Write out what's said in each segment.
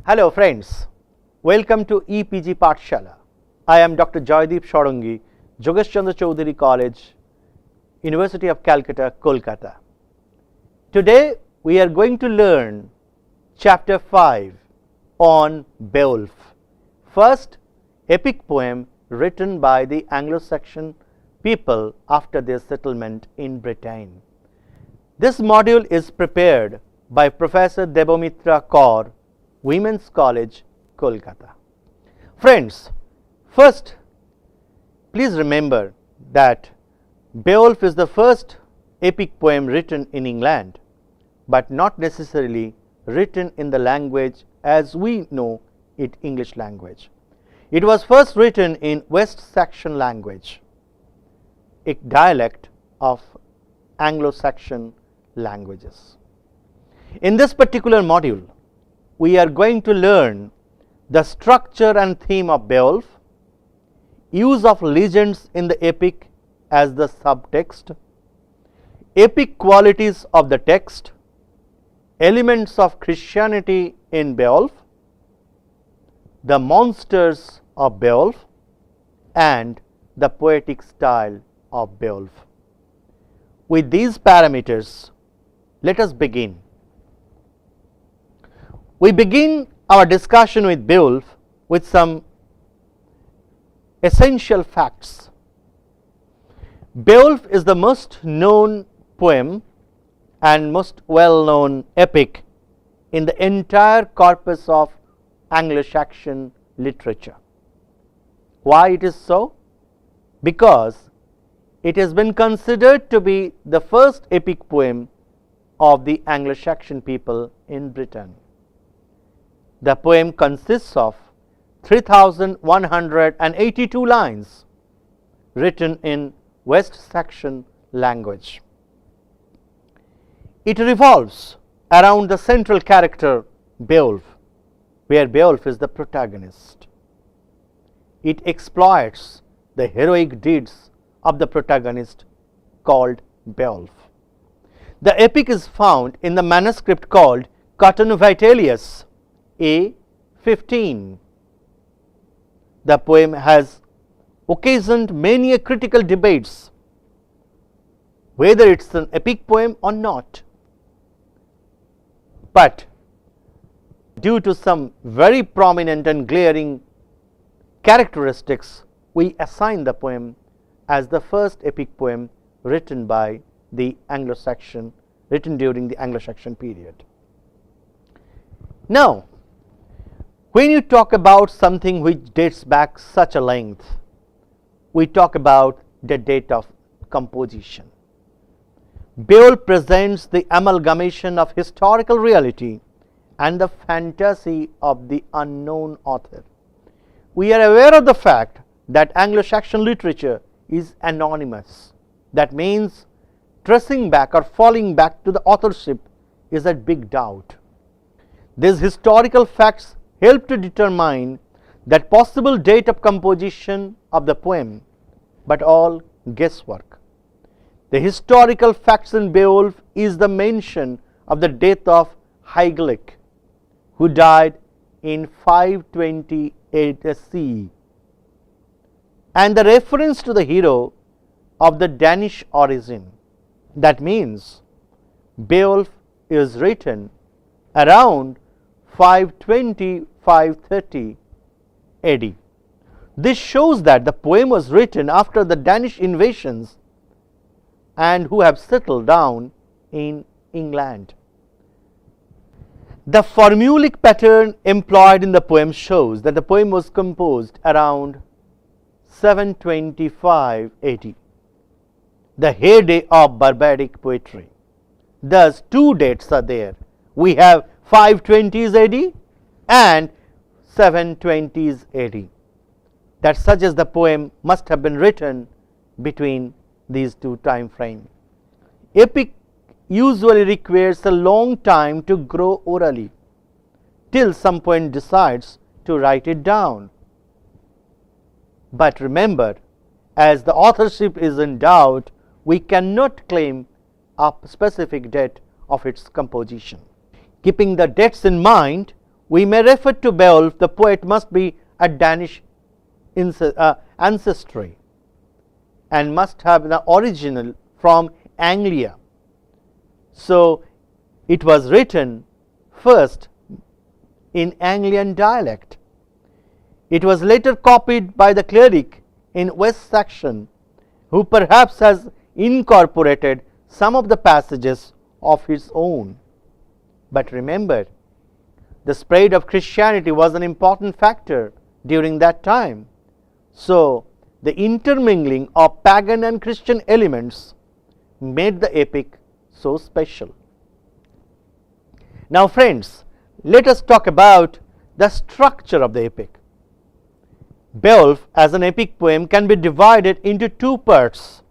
Hello friends, welcome to EPG Pathshala. I am Dr. Joydeep Shorangi, Jogesh Chandra Chaudhary College, University of Calcutta, Kolkata. Today we are going to learn chapter 5 on Beowulf, first epic poem written by the Anglo-Saxon people after their settlement in Britain. This module is prepared by Professor Debomitra Kaur, Women's College, Kolkata. Friends, first please remember that Beowulf is the first epic poem written in England, but not necessarily written in the language as we know it, English language. It was first written in West Saxon language, a dialect of Anglo-Saxon languages. In this particular module, we are going to learn the structure and theme of Beowulf, use of legends in the epic as the subtext, epic qualities of the text, elements of Christianity in Beowulf, the monsters of Beowulf, and the poetic style of Beowulf. With these parameters, let us begin. We begin our discussion with Beowulf with some essential facts. Beowulf is the most known poem and most well known epic in the entire corpus of Anglo-Saxon literature. Why it is so? Because it has been considered to be the first epic poem of the Anglo-Saxon people in Britain. The poem consists of 3,182 lines written in West Saxon language. It revolves around the central character Beowulf, where Beowulf is the protagonist. It exploits the heroic deeds of the protagonist called Beowulf. The epic is found in the manuscript called Cotton Vitellius A15. The poem has occasioned many critical debates whether it is an epic poem or not. But due to some very prominent and glaring characteristics, we assign the poem as the first epic poem written by the Anglo-Saxon, written during the Anglo-Saxon period. Now, when you talk about something which dates back such a length, we talk about the date of composition. Beowulf presents the amalgamation of historical reality and the fantasy of the unknown author. We are aware of the fact that Anglo-Saxon literature is anonymous. That means tracing back or falling back to the authorship is a big doubt. These historical facts help to determine that possible date of composition of the poem, but all guesswork. The historical facts in Beowulf is the mention of the death of Hygelac, who died in 528 CE, and the reference to the hero of the Danish origin. That means Beowulf is written around 520-530 AD. This shows that the poem was written after the Danish invasions and who have settled down in England. The formulaic pattern employed in the poem shows that the poem was composed around 725 AD, the heyday of bardic poetry. Thus, two dates are there. We have 520s AD and 720s AD. That suggests the poem must have been written between these two time frames. Epic usually requires a long time to grow orally, till some poet decides to write it down. But remember, as the authorship is in doubt, we cannot claim a specific date of its composition. Keeping the dates in mind, we may refer to Beowulf, the poet must be a Danish ancestry and must have the original from Anglia. So it was written first in Anglian dialect. It was later copied by the cleric in West Saxon, who perhaps has incorporated some of the passages of his own. But remember, the spread of Christianity was an important factor during that time. So the intermingling of pagan and Christian elements made the epic so special. Now friends, let us talk about the structure of the epic. Beowulf as an epic poem can be divided into two parts.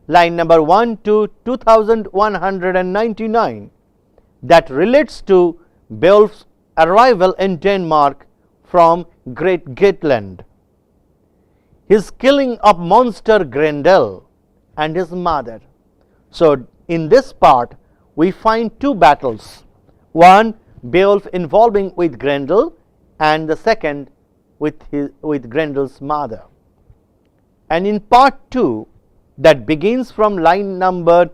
Line number 1 to 2199 that relates to Beowulf's arrival in Denmark from Great Geatland, his killing of monster Grendel and his mother. So in this part we find two battles, one Beowulf involving with Grendel and the second with Grendel's mother. And in part 2 that begins from line number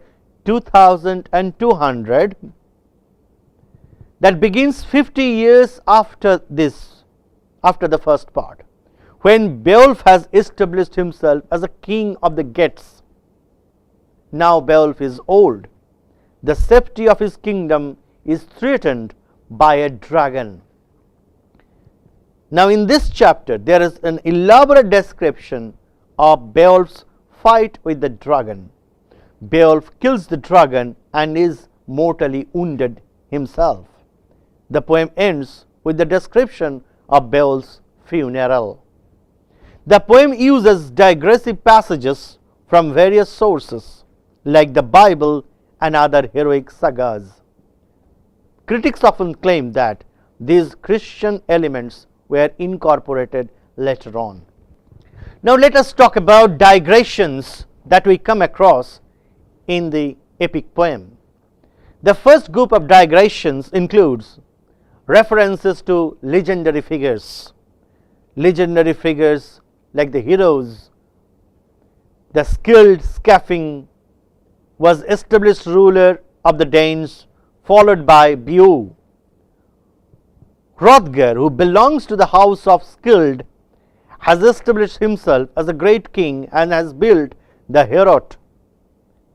2200, that begins 50 years after the first part, when Beowulf has established himself as a king of the Geats. Now Beowulf is old. The safety of his kingdom is threatened by a dragon. Now in this chapter there is an elaborate description of Beowulf's fight with the dragon. Beowulf kills the dragon and is mortally wounded himself. The poem ends with the description of Beowulf's funeral. The poem uses digressive passages from various sources like the Bible and other heroic sagas. Critics often claim that these Christian elements were incorporated later on. Now let us talk about digressions that we come across in the epic poem. The first group of digressions includes references to legendary figures. Legendary figures like the heroes, the skilled Skafing was established ruler of the Danes, followed by Beowulf. Hrothgar, who belongs to the house of Skilled, has established himself as a great king and has built the Heorot,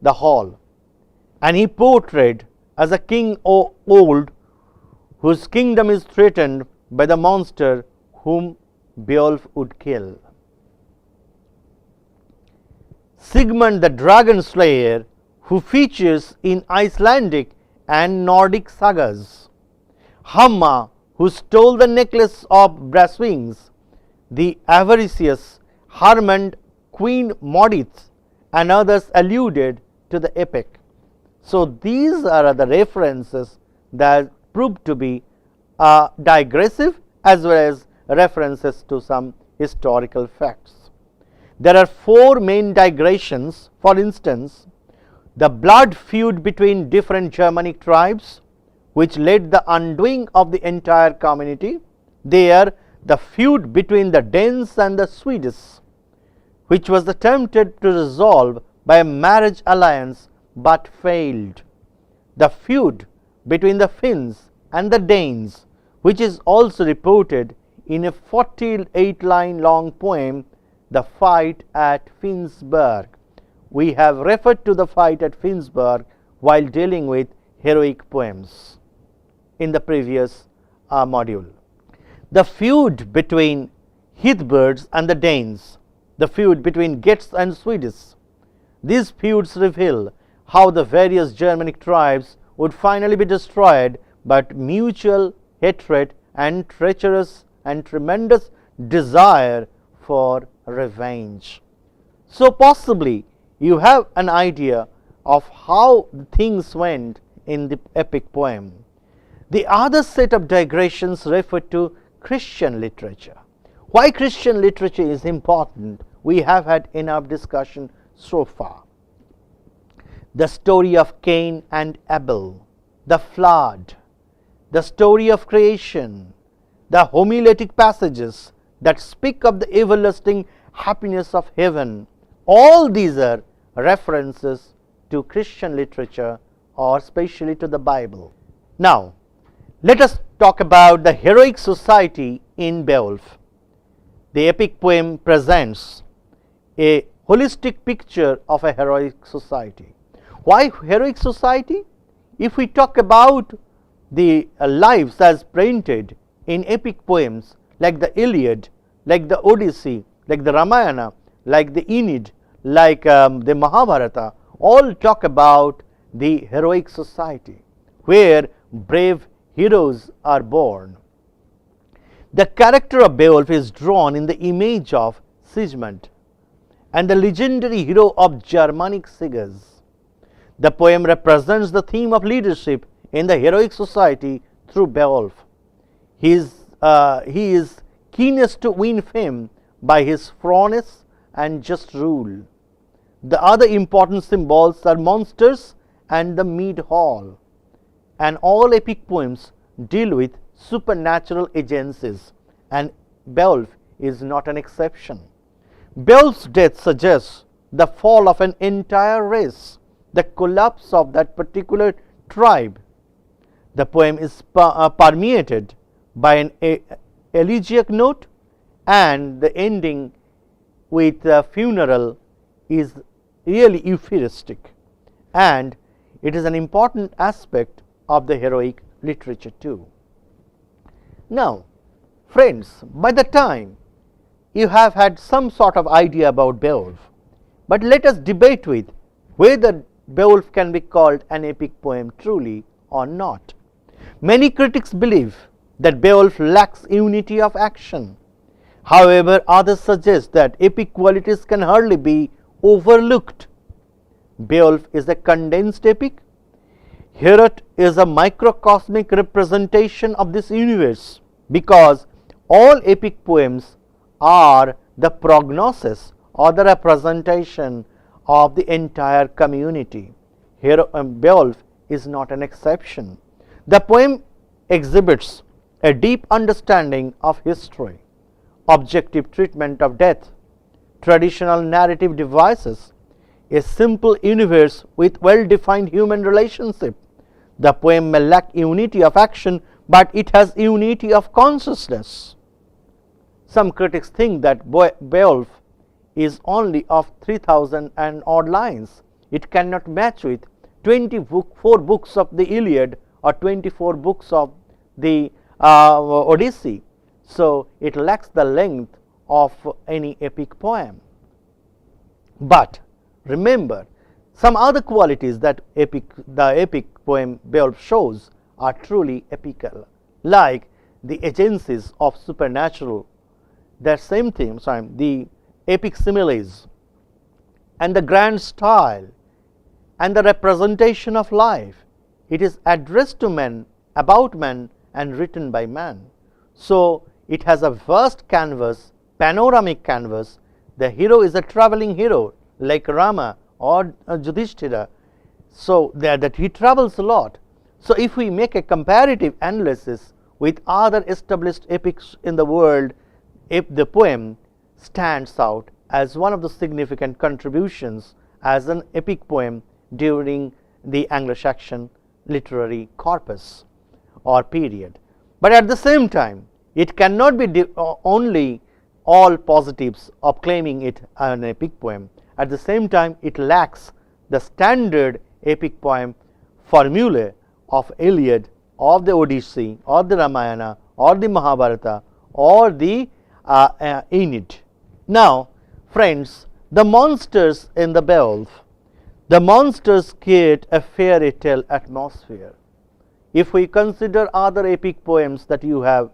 the hall, and he portrayed as a king old whose kingdom is threatened by the monster whom Beowulf would kill. Sigmund the dragon slayer, who features in Icelandic and Nordic sagas. Hamma, who stole the necklace of brass wings. The avaricious Hermund, Queen Modith, and others alluded to the epic. So these are the references that proved to be digressive as well as references to some historical facts. There are four main digressions. For instance, the blood feud between different Germanic tribes, which led the undoing of the entire community. There, the feud between the Danes and the Swedes, which was attempted to resolve by a marriage alliance but failed. The feud between the Finns and the Danes, which is also reported in a 48-line long poem, The Fight at Finnsburg. We have referred to the fight at Finnsburg while dealing with heroic poems in the previous module. The feud between Heathbirds and the Danes, the feud between Geats and Swedes. These feuds reveal how the various Germanic tribes would finally be destroyed, but mutual hatred and treacherous and tremendous desire for revenge. So possibly you have an idea of how things went in the epic poem. The other set of digressions refer to Christian literature. Why Christian literature is important, we have had enough discussion so far. The story of Cain and Abel, the flood, the story of creation, the homiletic passages that speak of the everlasting happiness of heaven, all these are references to Christian literature or especially to the Bible. Now, let us talk about the heroic society in Beowulf. The epic poem presents a holistic picture of a heroic society. Why heroic society? If we talk about the lives as printed in epic poems like the Iliad, like the Odyssey, like the Ramayana, like the Aeneid, like the Mahabharata, all talk about the heroic society where brave heroes are born. The character of Beowulf is drawn in the image of Sigismund and the legendary hero of Germanic sagas. The poem represents the theme of leadership in the heroic society through Beowulf. He is keenest to win fame by his frankness and just rule. The other important symbols are monsters and the mead hall, and all epic poems deal with supernatural agencies, and Beowulf is not an exception. Beowulf's death suggests the fall of an entire race, the collapse of that particular tribe. The poem is permeated by an elegiac note, and the ending with a funeral is really euphoristic, and it is an important aspect of the heroic literature too. Now, friends, by the time you have had some sort of idea about Beowulf, but let us debate with whether Beowulf can be called an epic poem truly or not. Many critics believe that Beowulf lacks unity of action. However, others suggest that epic qualities can hardly be overlooked. Beowulf is a condensed epic. Heorot is a microcosmic representation of this universe, because all epic poems are the prognosis or the representation of the entire community. Here Beowulf is not an exception. The poem exhibits a deep understanding of history, objective treatment of death, traditional narrative devices, a simple universe with well-defined human relationship. The poem may lack unity of action, but it has unity of consciousness. Some critics think that Beowulf is only of 3,000 and odd lines. It cannot match with 24 books of the Iliad or 24 books of the Odyssey. So, it lacks the length of any epic poem. But remember, some other qualities that the epic poem Beowulf shows are truly epical, like the agencies of supernatural, that same theme, the epic similes, and the grand style, and the representation of life. It is addressed to men, about men, and written by man. So, it has a vast canvas, panoramic canvas. The hero is a traveling hero like Rama or Yudhishthira, so that he travels a lot. So, if we make a comparative analysis with other established epics in the world, if the poem stands out as one of the significant contributions as an epic poem during the Anglo-Saxon literary corpus or period. But at the same time, it cannot be only all positives of claiming it an epic poem. At the same time, it lacks the standard epic poem formulae of Iliad, of the Odyssey, or the Ramayana, or the Mahabharata, or the Aeneid. Now, friends, the monsters in the Beowulf, the monsters create a fairy tale atmosphere. If we consider other epic poems that you have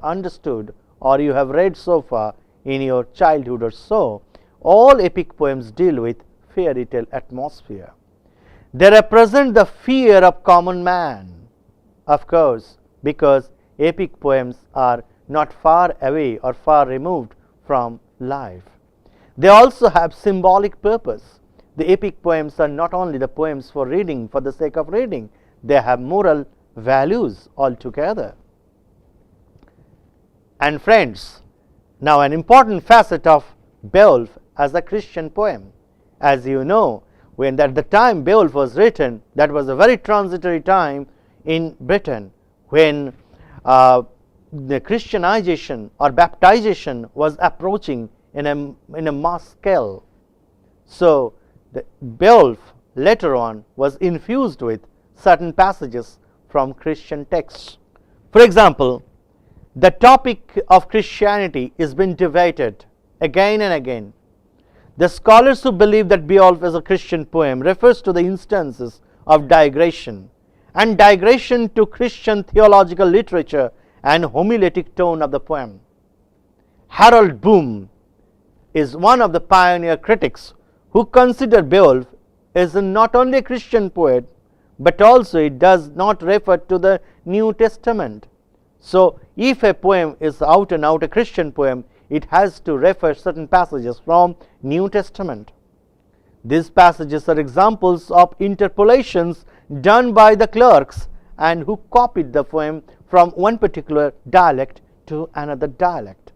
understood or you have read so far in your childhood or so, all epic poems deal with fairy tale atmosphere. They represent the fear of common man, of course, because epic poems are not far away or far removed from life. They also have symbolic purpose. The epic poems are not only the poems for reading for the sake of reading, they have moral values altogether. And friends, now an important facet of Beowulf as a Christian poem. As you know, when at the time Beowulf was written, that was a very transitory time in Britain when the Christianization or baptization was approaching in a mass scale. So the Beowulf later on was infused with certain passages from Christian texts. For example, the topic of Christianity is being debated again and again. The scholars who believe that Beowulf is a Christian poem refers to the instances of digression and digression to Christian theological literature and homiletic tone of the poem. Harold Boom is one of the pioneer critics who consider Beowulf as not only a Christian poet, but also it does not refer to the New Testament. So if a poem is out and out a Christian poem, it has to refer certain passages from New Testament. These passages are examples of interpolations done by the clerks and who copied the poem from one particular dialect to another dialect.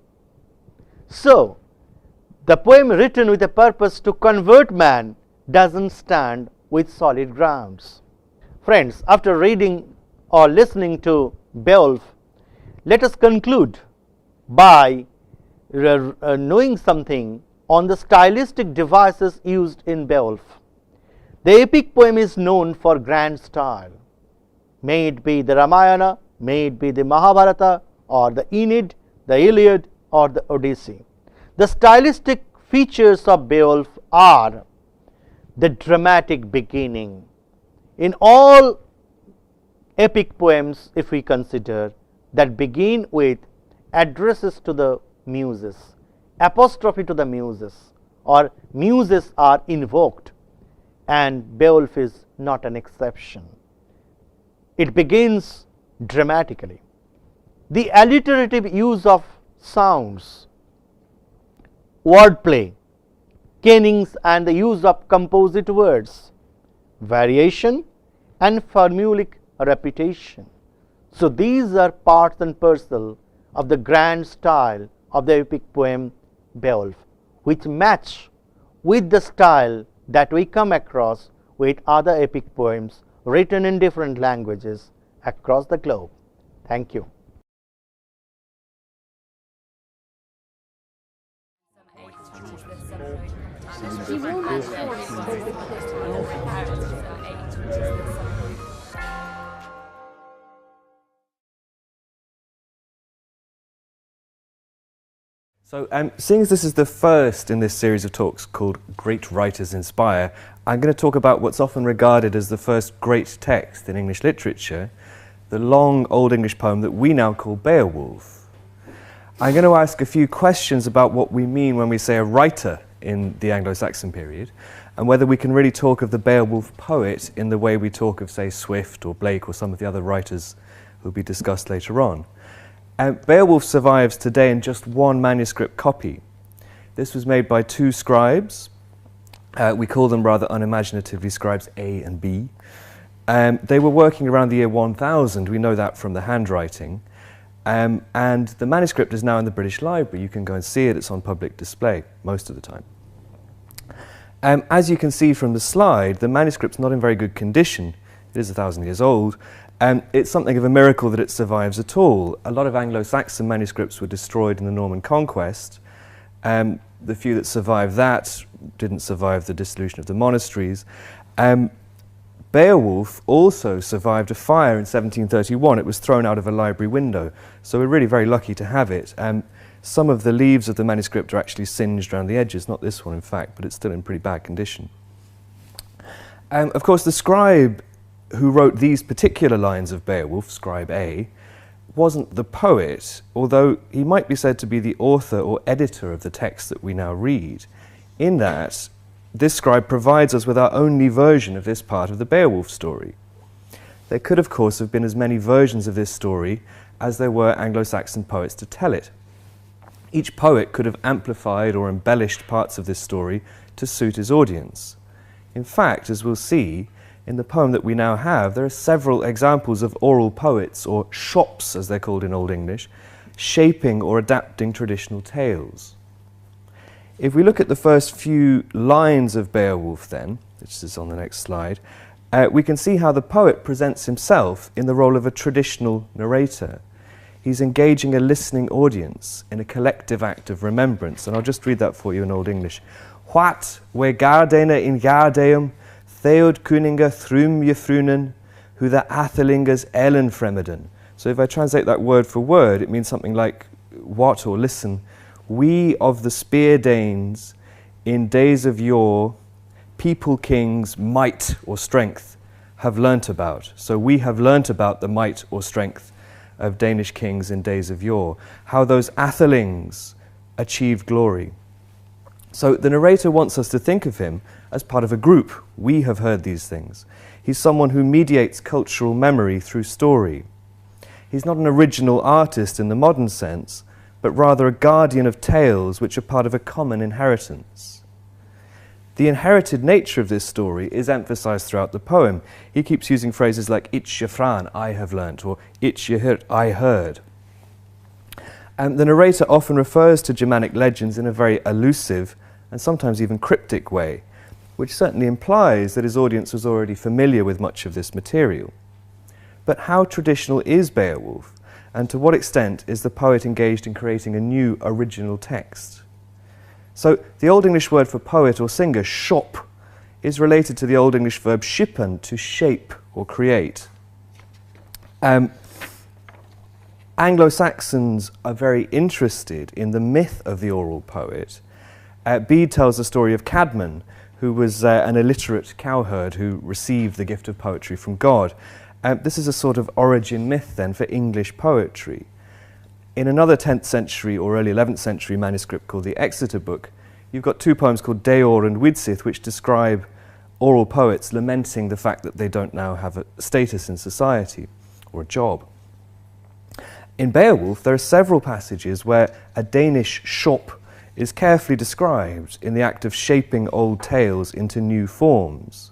So the poem written with a purpose to convert man doesn't stand with solid grounds. Friends, after reading or listening to Beowulf, let us conclude by knowing something on the stylistic devices used in Beowulf. The epic poem is known for grand style. May it be the Ramayana, may it be the Mahabharata, or the Aeneid, the Iliad, or the Odyssey. The stylistic features of Beowulf are the dramatic beginning. In all epic poems, if we consider, that begin with addresses to the muses, apostrophe to the muses, or muses are invoked, and Beowulf is not an exception. It begins dramatically. The alliterative use of sounds, wordplay, kennings, and the use of composite words, variation and formulaic repetition. So these are parts and parcel of the grand style of the epic poem Beowulf, which match with the style that we come across with other epic poems written in different languages across the globe. Thank you. So, seeing as this is the first in this series of talks called Great Writers Inspire, I'm going to talk about what's often regarded as the first great text in English literature, the long Old English poem that we now call Beowulf. I'm going to ask a few questions about what we mean when we say a writer in the Anglo-Saxon period, and whether we can really talk of the Beowulf poet in the way we talk of, say, Swift or Blake or some of the other writers who will be discussed later on. Beowulf survives today in just one manuscript copy. This was made by two scribes. We call them rather unimaginatively scribes A and B. They were working around the year 1000, we know that from the handwriting. And the manuscript is now in the British Library. You can go and see it, it's on public display most of the time. As you can see from the slide, the manuscript's not in very good condition. It is 1,000 years old. It's something of a miracle that it survives at all. A lot of Anglo-Saxon manuscripts were destroyed in the Norman conquest. The few that survived that didn't survive the dissolution of the monasteries. Beowulf also survived a fire in 1731. It was thrown out of a library window, so we're really very lucky to have it. Some of the leaves of the manuscript are actually singed around the edges, not this one in fact, but it's still in pretty bad condition. Of course, the scribe who wrote these particular lines of Beowulf, Scribe A, wasn't the poet, although he might be said to be the author or editor of the text that we now read, in that this scribe provides us with our only version of this part of the Beowulf story. There could, of course, have been as many versions of this story as there were Anglo-Saxon poets to tell it. Each poet could have amplified or embellished parts of this story to suit his audience. In fact, as we'll see, in the poem that we now have, there are several examples of oral poets, or shops as they're called in Old English, shaping or adapting traditional tales. If we look at the first few lines of Beowulf then, which is on the next slide, we can see how the poet presents himself in the role of a traditional narrator. He's engaging a listening audience in a collective act of remembrance. And I'll just read that for you in Old English. What we gardena in gardeum, theod kuninga thrum jefrunen, who the athelingas ellen fremeden. So if I translate that word for word, it means something like what, or listen. We of the spear Danes in days of yore, people kings might or strength have learnt about. So we have learnt about the might or strength of Danish kings in days of yore, how those athelings achieved glory. So the narrator wants us to think of him as part of a group. We have heard these things. He's someone who mediates cultural memory through story. He's not an original artist in the modern sense, but rather a guardian of tales which are part of a common inheritance. The inherited nature of this story is emphasized throughout the poem. He keeps using phrases like ich jefran, I have learnt, or ich jehört, I heard. And the narrator often refers to Germanic legends in a very elusive and sometimes even cryptic way, which certainly implies that his audience was already familiar with much of this material. But how traditional is Beowulf, and to what extent is the poet engaged in creating a new original text? So the Old English word for poet or singer, shop, is related to the Old English verb skippen, to shape or create. Anglo-Saxons are very interested in the myth of the oral poet. Bede tells the story of Cadman, who was an illiterate cowherd who received the gift of poetry from God. This is a sort of origin myth then for English poetry. In another 10th century or early 11th century manuscript called the Exeter Book, you've got two poems called Deor and Widsith, which describe oral poets lamenting the fact that they don't now have a status in society or a job. In Beowulf, there are several passages where a Danish shop is carefully described in the act of shaping old tales into new forms.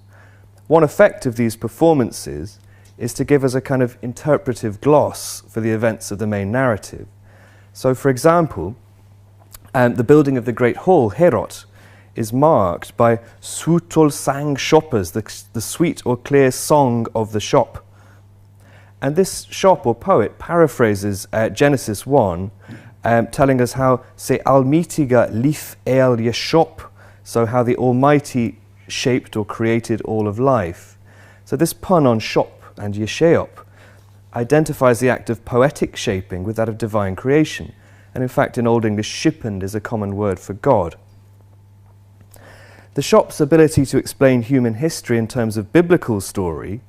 One effect of these performances is to give us a kind of interpretive gloss for the events of the main narrative. So, for example, the building of the great hall, Herot, is marked by Sutol sang shoppers, the sweet or clear song of the shop. And this shop or poet paraphrases Genesis 1, telling us how se almitiga lif el ye shop, so how the Almighty shaped or created all of life. So this pun on shop and Yesheop identifies the act of poetic shaping with that of divine creation. And in fact, in Old English, shippened is a common word for God. The shop's ability to explain human history in terms of biblical story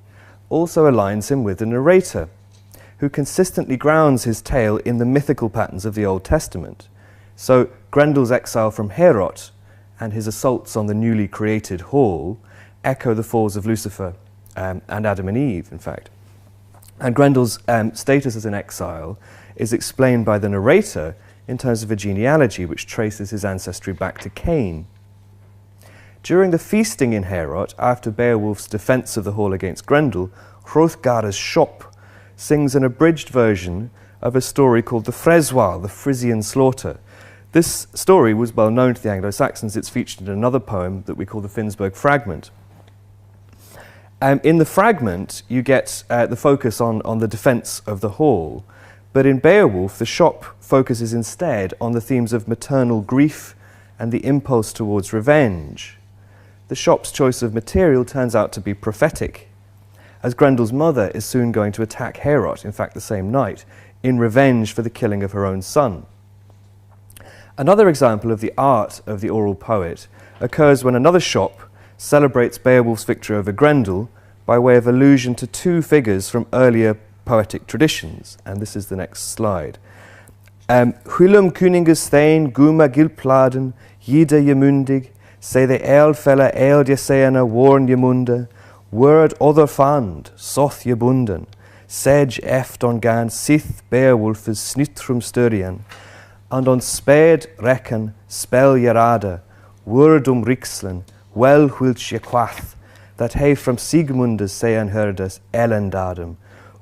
also aligns him with the narrator, who consistently grounds his tale in the mythical patterns of the Old Testament. So Grendel's exile from Herot and his assaults on the newly created hall echo the falls of Lucifer and Adam and Eve, in fact. And Grendel's status as an exile is explained by the narrator in terms of a genealogy which traces his ancestry back to Cain. During the feasting in Herot, after Beowulf's defence of the hall against Grendel, Hrothgar's shop sings an abridged version of a story called the Freswal, the Frisian slaughter. This story was well known to the Anglo-Saxons. It's featured in another poem that we call the Finnsburg Fragment. In the fragment, you get the focus on the defence of the hall, but in Beowulf, the shop focuses instead on the themes of maternal grief and the impulse towards revenge. The shop's choice of material turns out to be prophetic, as Grendel's mother is soon going to attack Herot, in fact the same night, in revenge for the killing of her own son. Another example of the art of the oral poet occurs when another shop celebrates Beowulf's victory over Grendel by way of allusion to two figures from earlier poetic traditions, and this is the next slide. Hullum kuningus thein guma gilpladen, yida yemundig, say the fella jeseana warn yemunda, word other fand, soth yebunden, sedge eft on gan sith Beowulf's snitrum sturian, and on sped reckon spell yerada, word rixlen, well whilch ye quath, that he from Sigmundus sean hördes elendadum,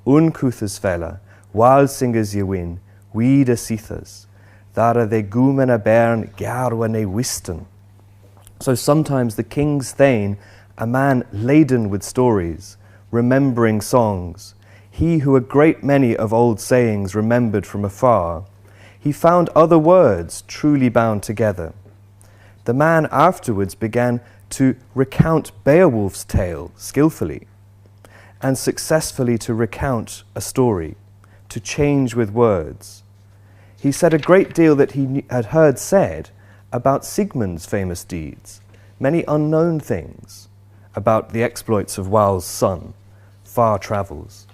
uncouthus fella, wild singers ye win, weed sithas, thara they gumen a bern garwane wisten. So sometimes the king's thane, a man laden with stories, remembering songs, he who a great many of old sayings remembered from afar, he found other words truly bound together. The man afterwards began to recount Beowulf's tale skillfully, and successfully to recount a story, to change with words. He said a great deal that he had heard said about Sigmund's famous deeds, many unknown things about the exploits of Wal's son, far travels,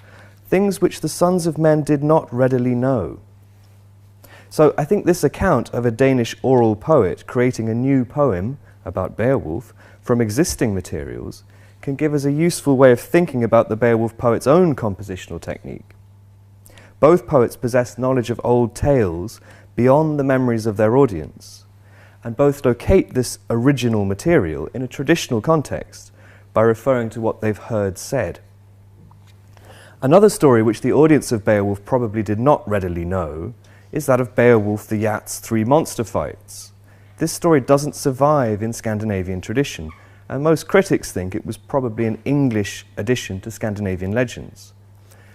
things which the sons of men did not readily know. So I think this account of a Danish oral poet creating a new poem about Beowulf from existing materials can give us a useful way of thinking about the Beowulf poet's own compositional technique. Both poets possess knowledge of old tales beyond the memories of their audience, and both locate this original material in a traditional context by referring to what they've heard said. Another story which the audience of Beowulf probably did not readily know is that of Beowulf the Yat's 3 monster fights. This story doesn't survive in Scandinavian tradition, and most critics think it was probably an English addition to Scandinavian legends.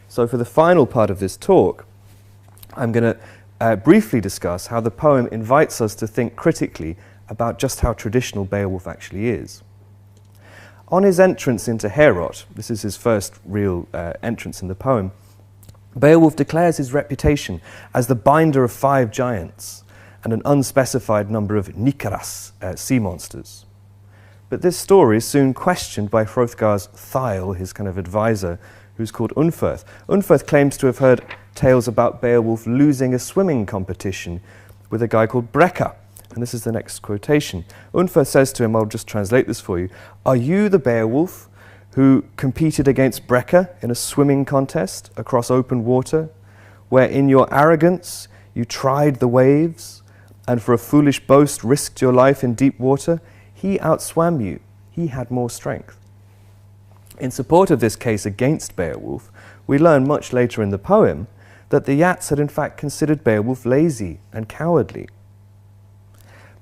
So for the final part of this talk, I'm going to briefly discuss how the poem invites us to think critically about just how traditional Beowulf actually is. On his entrance into Heorot, this is his first real entrance in the poem, Beowulf declares his reputation as the binder of 5 giants and an unspecified number of Nikaras, sea monsters. But this story is soon questioned by Hrothgar's Thyle, his kind of advisor, who's called Unferth. Unferth claims to have heard tales about Beowulf losing a swimming competition with a guy called Breca. And this is the next quotation. Unferth says to him, I'll just translate this for you, "Are you the Beowulf who competed against Breca in a swimming contest across open water, where in your arrogance you tried the waves, and for a foolish boast risked your life in deep water? He outswam you. He had more strength." In support of this case against Beowulf, we learn much later in the poem that the Yats had in fact considered Beowulf lazy and cowardly.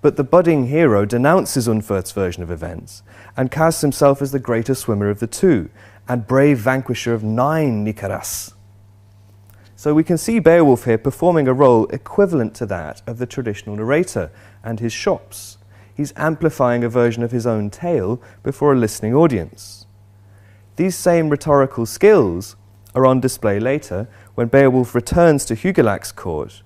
But the budding hero denounces Unferth's version of events and casts himself as the greater swimmer of the two and brave vanquisher of 9 Nikaras. So we can see Beowulf here performing a role equivalent to that of the traditional narrator and his shops. He's amplifying a version of his own tale before a listening audience. These same rhetorical skills are on display later when Beowulf returns to Hugelac's court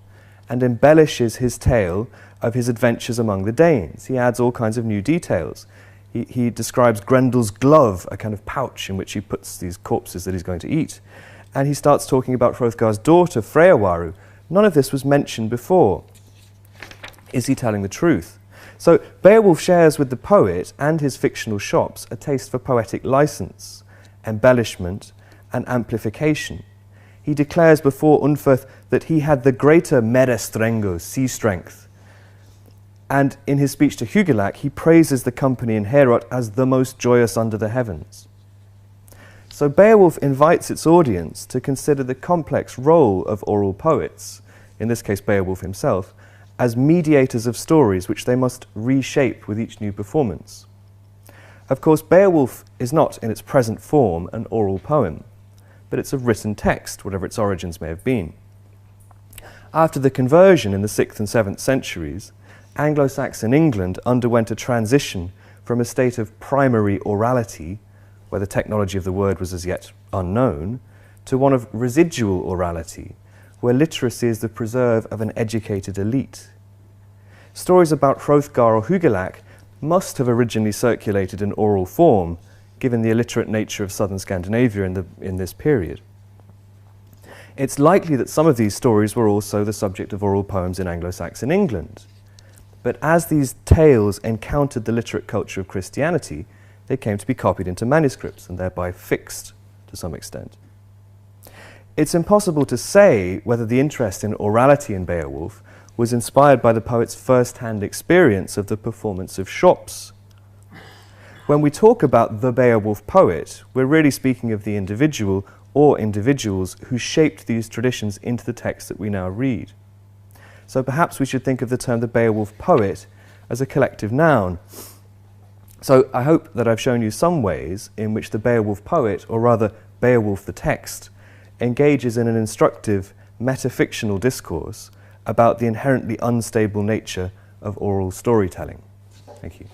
and embellishes his tale of his adventures among the Danes. He adds all kinds of new details. He describes Grendel's glove, a kind of pouch in which he puts these corpses that he's going to eat. And he starts talking about Hrothgar's daughter, Freyawaru. None of this was mentioned before. Is he telling the truth? So Beowulf shares with the poet and his fictional shops a taste for poetic license, embellishment, and amplification. He declares before Unferth that he had the greater merestrengo, sea strength. And in his speech to Hugelac, he praises the company in Heorot as the most joyous under the heavens. So Beowulf invites its audience to consider the complex role of oral poets, in this case Beowulf himself, as mediators of stories which they must reshape with each new performance. Of course, Beowulf is not, in its present form, an oral poem, but it's a written text, whatever its origins may have been. After the conversion in the 6th and 7th centuries, Anglo-Saxon England underwent a transition from a state of primary orality, where the technology of the word was as yet unknown, to one of residual orality, where literacy is the preserve of an educated elite. Stories about Hrothgar or Hugelac must have originally circulated in oral form, given the illiterate nature of southern Scandinavia in this period. It's likely that some of these stories were also the subject of oral poems in Anglo-Saxon England. But as these tales encountered the literate culture of Christianity, they came to be copied into manuscripts and thereby fixed to some extent. It's impossible to say whether the interest in orality in Beowulf was inspired by the poet's first-hand experience of the performance of shops. When we talk about the Beowulf Poet, we're really speaking of the individual or individuals who shaped these traditions into the text that we now read. So perhaps we should think of the term the Beowulf Poet as a collective noun. So I hope that I've shown you some ways in which the Beowulf Poet, or rather Beowulf the text, engages in an instructive metafictional discourse about the inherently unstable nature of oral storytelling. Thank you.